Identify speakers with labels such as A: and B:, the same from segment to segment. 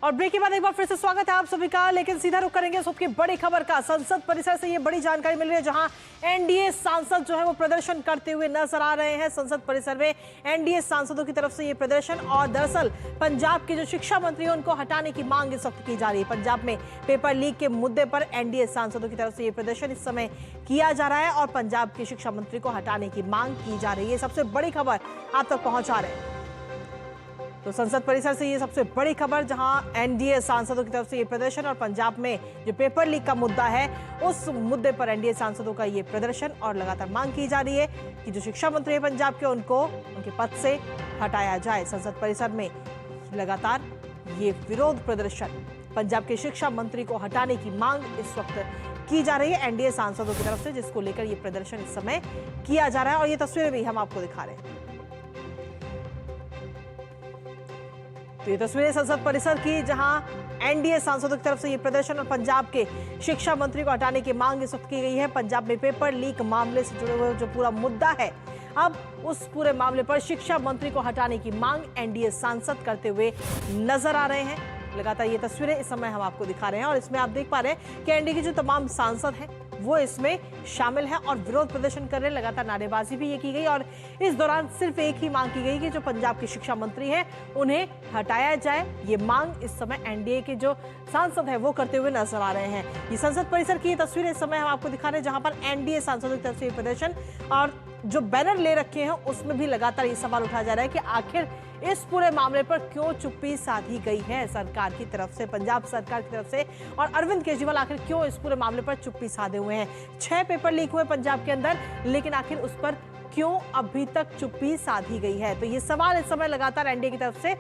A: और ब्रेक के बाद एक बार फिर से स्वागत है आप सभी का। लेकिन सीधा रुख करेंगे सबकी बड़ी खबर का। संसद परिसर से ये बड़ी जानकारी मिल रही है, जहां एनडीए सांसद जो है वो प्रदर्शन करते हुए नजर आ रहे हैं। संसद परिसर में एनडीए सांसदों की तरफ से ये प्रदर्शन, और दरअसल पंजाब के जो शिक्षा मंत्री हैं उनको हटाने की मांग इस वक्त की जा रही है। पंजाब में पेपर लीक के मुद्दे पर एनडीए सांसदों की तरफ से ये प्रदर्शन इस समय किया जा रहा है और पंजाब के शिक्षा मंत्री को हटाने की मांग की जा रही है। सबसे बड़ी खबर आप तक पहुंचा रहे हैं। तो संसद परिसर से ये सबसे बड़ी खबर, जहां एनडीए सांसदों की तरफ से ये प्रदर्शन और पंजाब में जो पेपर लीक का मुद्दा है उस मुद्दे पर एनडीए सांसदों का ये प्रदर्शन और लगातार मांग की जा रही है कि जो शिक्षा मंत्री है पंजाब के, उनको उनके पद से हटाया जाए। संसद परिसर में लगातार ये विरोध प्रदर्शन, पंजाब के शिक्षा मंत्री को हटाने की मांग इस वक्त की जा रही है एनडीए सांसदों की तरफ से, जिसको लेकर ये प्रदर्शन इस समय किया जा रहा है। और ये तस्वीरें भी हम आपको दिखा रहे हैं। तो ये तस्वीरें संसद परिसर की, जहां एनडीए सांसदों की तरफ से ये प्रदर्शन और पंजाब के शिक्षा मंत्री को हटाने की मांग इस वक्त की गई है। पंजाब में पेपर लीक मामले से जुड़े हुए जो पूरा मुद्दा है, अब उस पूरे मामले पर शिक्षा मंत्री को हटाने की मांग एनडीए सांसद करते हुए नजर आ रहे हैं। लगातार ये तस्वीरें इस समय हम आपको दिखा रहे हैं और इसमें आप देख पा रहे हैं कि एनडीए के जो तमाम सांसद हैं वो इसमें शामिल हैं और विरोध प्रदर्शन कर रहे हैं। लगातार नारेबाजी भी ये की गई और इस दौरान सिर्फ एक ही मांग की गई कि जो पंजाब के शिक्षा मंत्री हैं उन्हें हटाया जाए। ये मांग इस समय एनडीए के जो सांसद हैं वो करते हुए नजर आ रहे हैं। ये संसद परिसर की ये तस्वीरें इस समय हम आपको दिखा रहे हैं, जहां पर एनडीए सांसदों की तरफ से ये प्रदर्शन और जो बैनर ले रखे हैं उसमें भी लगातार ये सवाल उठाया जा रहा है कि आखिर इस पूरे मामले पर क्यों चुप्पी साधी गई है सरकार की तरफ से, पंजाब सरकार की तरफ से, और अरविंद केजरीवाल आखिर क्यों इस पूरे मामले पर चुप्पी साधे हुए हैं। 6 पेपर लीक हुए पंजाब के अंदर, लेकिन आखिर उस पर क्यों अभी तक चुप्पी साधी गई है। तो ये सवाल इस समय लगातार एनडीए की तरफ से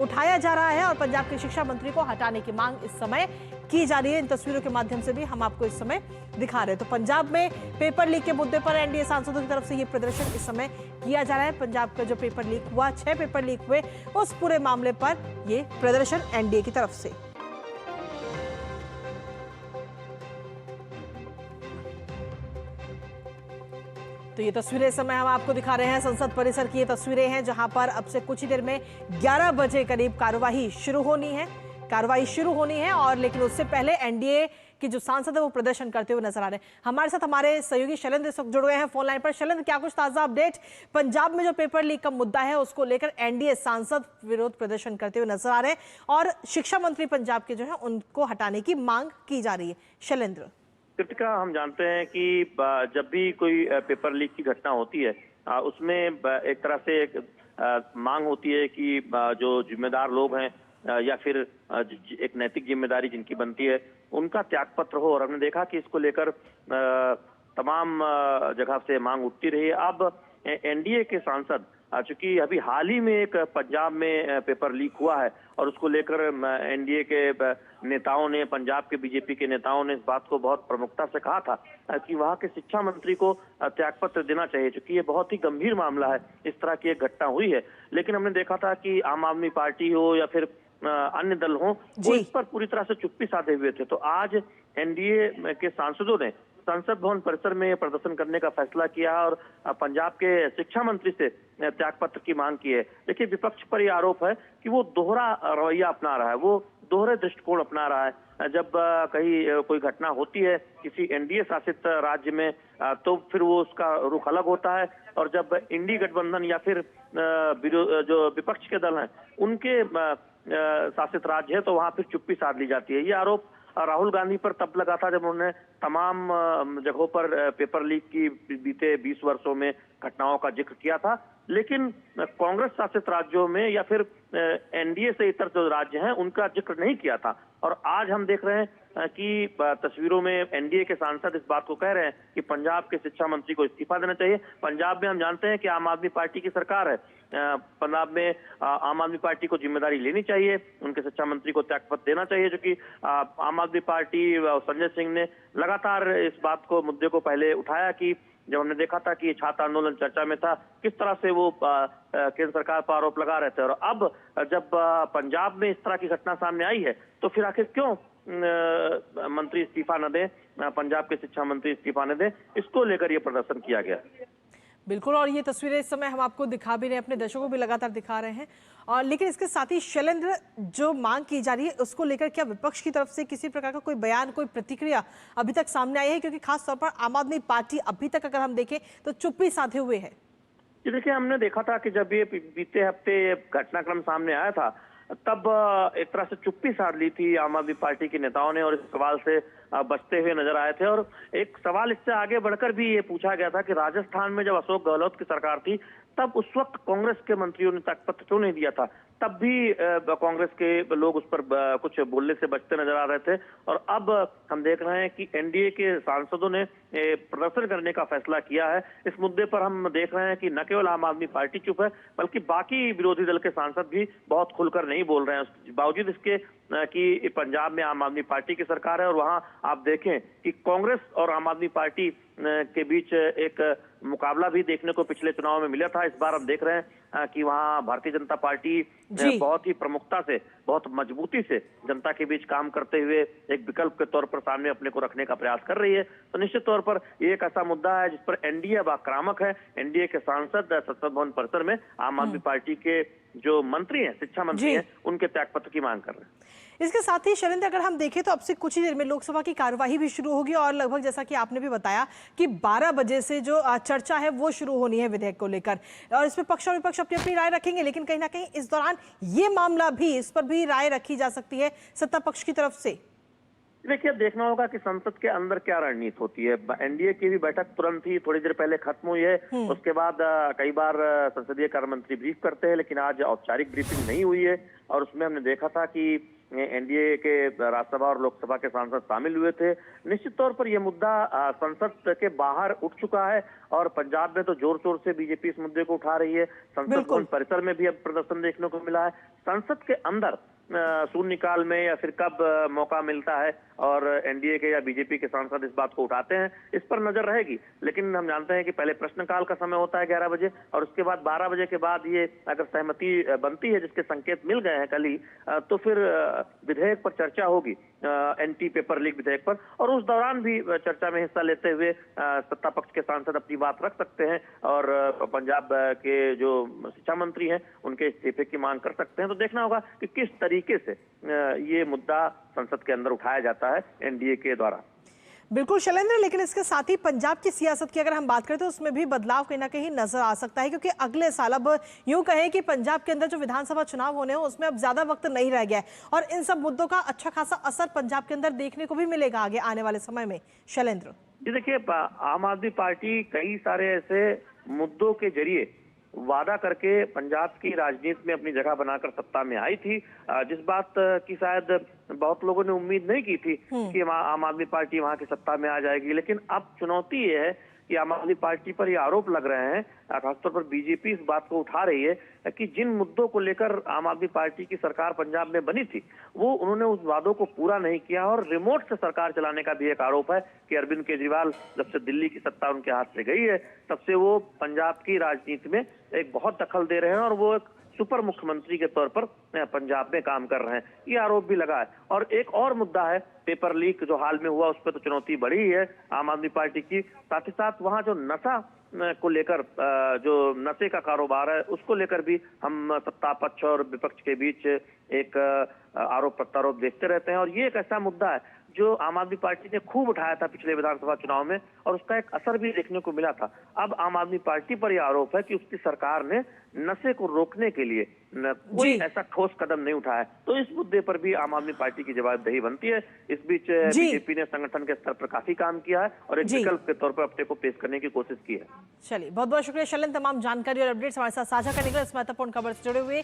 A: उठाया जा रहा है और पंजाब के शिक्षा मंत्री को हटाने की मांग इस समय की जा रही है। इन तस्वीरों के माध्यम से भी हम आपको इस समय दिखा रहे हैं। तो पंजाब में पेपर लीक के मुद्दे पर एनडीए सांसदों की तरफ से ये प्रदर्शन इस समय किया जा रहा है। पंजाब का जो पेपर लीक हुआ, 6 पेपर लीक हुए, उस पूरे मामले पर ये प्रदर्शन एनडीए की तरफ से। तो ये तस्वीरें इस समय हम आपको दिखा रहे हैं। संसद परिसर की ये तस्वीरें हैं, जहां पर अब से कुछ ही देर में 11 बजे करीब कार्यवाही शुरू होनी है और लेकिन उससे पहले एनडीए के जो सांसद है वो प्रदर्शन करते हुए नजर आ रहे हैं। हमारे साथ हमारे सहयोगी शैलेंद्र इस वक्त जुड़ गए हैं फोन लाइन पर। शैलेंद्र, क्या कुछ ताजा अपडेट? पंजाब में जो पेपर लीक का मुद्दा है उसको लेकर एनडीए सांसद विरोध प्रदर्शन करते हुए नजर आ रहे हैं और शिक्षा मंत्री पंजाब के जो है उनको हटाने की मांग की जा रही है। शैलेंद्र,
B: कृतिका, हम जानते हैं कि जब भी कोई पेपर लीक की घटना होती है उसमें एक तरह से एक मांग होती है कि जो जिम्मेदार लोग हैं या फिर एक नैतिक जिम्मेदारी जिनकी बनती है उनका त्यागपत्र हो। और हमने देखा कि इसको लेकर तमाम जगह से मांग उठती रही। अब एनडीए के सांसद, चूंकि अभी हाल ही में एक पंजाब में पेपर लीक हुआ है और उसको लेकर एनडीए के नेताओं ने, पंजाब के बीजेपी के नेताओं ने इस बात को बहुत प्रमुखता से कहा था कि वहां के शिक्षा मंत्री को त्यागपत्र देना चाहिए, क्योंकि ये बहुत ही गंभीर मामला है। इस तरह की एक घटना हुई है, लेकिन हमने देखा था कि आम आदमी पार्टी हो या फिर अन्य दल हो, वो इस पर पूरी तरह से चुप्पी साधे हुए थे। तो आज एनडीए के सांसदों ने संसद भवन परिसर में प्रदर्शन करने का फैसला किया और पंजाब के शिक्षा मंत्री से त्यागपत्र की मांग की है। देखिए, विपक्ष पर यह आरोप है कि वो दोहरा रवैया अपना रहा है, वो दोहरे दृष्टिकोण अपना रहा है। जब कहीं कोई घटना होती है किसी एनडीए शासित राज्य में तो फिर वो उसका रुख अलग होता है, और जब इंडी गठबंधन या फिर जो विपक्ष के दल हैं उनके शासित राज्य है तो वहां फिर चुप्पी साध ली जाती है। ये आरोप राहुल गांधी पर तब लगा था जब उन्होंने तमाम जगहों पर पेपर लीक की बीते 20 वर्षों में घटनाओं का जिक्र किया था, लेकिन कांग्रेस शासित राज्यों में या फिर एनडीए से इतर जो राज्य हैं उनका जिक्र नहीं किया था। और आज हम देख रहे हैं कि तस्वीरों में एनडीए के सांसद इस बात को कह रहे हैं कि पंजाब के शिक्षा मंत्री को इस्तीफा देना चाहिए। पंजाब में हम जानते हैं कि आम आदमी पार्टी की सरकार है। पंजाब में आम आदमी पार्टी को जिम्मेदारी लेनी चाहिए, उनके शिक्षा मंत्री को त्यागपत्र देना चाहिए, जो कि आम आदमी पार्टी संजय सिंह ने लगातार इस बात को, मुद्दे को पहले उठाया कि जब हमने देखा था कि छात्र आंदोलन चर्चा में था, किस तरह से वो केंद्र सरकार पर आरोप लगा रहे थे। और अब जब पंजाब में इस तरह की घटना सामने आई है तो फिर आखिर क्यों मंत्री इस्तीफा न दें, पंजाब के शिक्षा मंत्री इस्तीफा न दें, इसको लेकर ये प्रदर्शन किया गया।
A: बिल्कुल, और ये तस्वीरें इस समय हम आपको दिखा भी रहे हैं, अपने दर्शकों को भी लगातार दिखा रहे हैं। और लेकिन इसके साथ ही शैलेंद्र, जो मांग की जा रही है उसको लेकर क्या विपक्ष की तरफ से किसी प्रकार का कोई बयान, कोई प्रतिक्रिया अभी तक सामने आई है? क्योंकि खास तौर पर आम आदमी पार्टी अभी तक अगर हम देखें तो चुप्पी साधे हुए है।
B: जी देखिए, हमने देखा था कि जब ये बीते हफ्ते घटनाक्रम सामने आया था, तब एक तरह से चुप्पी साध ली थी आम आदमी पार्टी के नेताओं ने और इस सवाल से बचते हुए नजर आए थे। और एक सवाल इससे आगे बढ़कर भी ये पूछा गया था कि राजस्थान में जब अशोक गहलोत की सरकार थी, तब उस वक्त कांग्रेस के मंत्रियों ने त्यागपत्र क्यों नहीं दिया था? तब भी कांग्रेस के लोग उस पर कुछ बोलने से बचते नजर आ रहे थे। और अब हम देख रहे हैं कि एनडीए के सांसदों ने प्रदर्शन करने का फैसला किया है। इस मुद्दे पर हम देख रहे हैं कि न केवल आम आदमी पार्टी चुप है, बल्कि बाकी विरोधी दल के सांसद भी बहुत खुलकर नहीं बोल रहे हैं, बावजूद इसके कि पंजाब में आम आदमी पार्टी की सरकार है। और वहां आप देखें कि कांग्रेस और आम आदमी पार्टी के बीच एक मुकाबला भी देखने को पिछले चुनाव में मिला था। इस बार हम देख रहे हैं कि वहां भारतीय जनता पार्टी बहुत ही प्रमुखता से, बहुत मजबूती से जनता के बीच काम करते हुए एक विकल्प के तौर पर सामने अपने को रखने का प्रयास कर रही है। तो निश्चित तौर पर ये एक ऐसा मुद्दा है जिस पर एनडीए अब आक्रामक है। एनडीए के सांसद संसद भवन परिसर में आम आदमी पार्टी के जो मंत्री हैं, शिक्षा मंत्री हैं, उनके त्यागपत्र की मांग कर रहे हैं।
A: इसके साथ ही शैलेंद्र, अगर हम देखें तो अब से कुछ ही देर में लोकसभा की कार्यवाही भी शुरू होगी और लगभग जैसा कि आपने भी बताया कि 12 बजे से जो चर्चा है वो शुरू होनी है विधेयक को लेकर, और इसमें पक्ष और विपक्ष अपनी अपनी राय रखेंगे। लेकिन कहीं ना कहीं इस दौरान ये मामला भी, इस पर भी राय रखी जा सकती है सत्ता पक्ष की तरफ से।
B: देखिए, देखना होगा कि संसद के अंदर क्या रणनीति होती है। एनडीए की भी बैठक तुरंत ही थोड़ी देर पहले खत्म हुई है। उसके बाद कई बार संसदीय कार्य मंत्री ब्रीफ करते हैं, लेकिन आज औपचारिक ब्रीफिंग नहीं हुई है। और उसमें हमने देखा था कि एनडीए के राज्यसभा और लोकसभा के सांसद शामिल हुए थे। निश्चित तौर पर यह मुद्दा संसद के बाहर उठ चुका है और पंजाब में तो जोर शोर से बीजेपी इस मुद्दे को उठा रही है। संसद भवन परिसर में भी अब प्रदर्शन देखने को मिला है। संसद के अंदर शून्यकाल में या फिर कब मौका मिलता है और एनडीए के या बीजेपी के सांसद इस बात को उठाते हैं, इस पर नजर रहेगी। लेकिन हम जानते हैं कि पहले प्रश्नकाल का समय होता है 11 बजे, और उसके बाद 12 बजे के बाद ये अगर सहमति बनती है, जिसके संकेत मिल गए हैं कल ही, तो फिर विधेयक पर चर्चा होगी, एंटी पेपर लीक विधेयक पर। और उस दौरान भी चर्चा में हिस्सा लेते हुए सत्ता पक्ष के सांसद अपनी बात रख सकते हैं और पंजाब के जो शिक्षा मंत्री हैं उनके इस्तीफे की मांग कर सकते हैं। तो देखना होगा कि किस तरीके से ये मुद्दा संसद के अंदर उठाया जाता है एनडीए के द्वारा।
A: बिल्कुल शैलेंद्र, लेकिन इसके साथ ही पंजाब की सियासत की अगर हम बात करें तो उसमें भी बदलाव कहीं ना कहीं नजर आ सकता है, क्योंकि अगले साल, अब यूं कहें कि पंजाब के अंदर जो विधानसभा चुनाव होने हैं उसमें अब ज्यादा वक्त नहीं रह गया है और इन सब मुद्दों का अच्छा खासा असर पंजाब के अंदर देखने को भी मिलेगा आगे आने वाले समय में। शैलेंद्र
B: जी देखिए, आम आदमी पार्टी कई सारे ऐसे मुद्दों के जरिए वादा करके पंजाब की राजनीति में अपनी जगह बनाकर सत्ता में आई थी, जिस बात की शायद बहुत लोगों ने उम्मीद नहीं की थी कि आम आदमी पार्टी वहां की सत्ता में आ जाएगी। लेकिन अब चुनौती ये है कि आम आदमी पार्टी पर ये आरोप लग रहे हैं, खासतौर पर बीजेपी इस बात को उठा रही है कि जिन मुद्दों को लेकर आम आदमी पार्टी की सरकार पंजाब में बनी थी, वो उन्होंने उस वादों को पूरा नहीं किया। और रिमोट से सरकार चलाने का भी एक आरोप है कि अरविंद केजरीवाल जब से दिल्ली की सत्ता उनके हाथ से गई है, तब से वो पंजाब की राजनीति में एक बहुत दखल दे रहे हैं और वो एक सुपर मुख्यमंत्री के तौर पर पंजाब में काम कर रहे हैं, ये आरोप भी लगा है। और एक और मुद्दा है पेपर लीक जो हाल में हुआ, उस पर तो चुनौती बढ़ी है आम आदमी पार्टी की। साथ ही साथ वहां जो नशा को लेकर, जो नशे का कारोबार है, उसको लेकर भी हम सत्ता पक्ष और विपक्ष के बीच एक आरोप प्रत्यारोप देखते रहते हैं। और ये एक ऐसा मुद्दा है जो आम आदमी पार्टी ने खूब उठाया था पिछले विधानसभा चुनाव में और उसका एक असर भी देखने को मिला था। अब आम आदमी पार्टी पर यह आरोप है कि उसकी सरकार ने नशे को रोकने के लिए कोई ऐसा ठोस कदम नहीं उठाया। तो इस मुद्दे पर भी आम आदमी पार्टी की जवाबदेही बनती है। इस बीच बीजेपी ने संगठन के स्तर पर काफी काम किया है और एक विकल्प के तौर पर अपने को पेश करने की कोशिश की है।
A: चलिए, बहुत बहुत शुक्रिया शैलेंद्र, तमाम जानकारी और अपडेट्स हमारे साथ साझा करने के लिए, इस महत्वपूर्ण खबर से जुड़े हुए।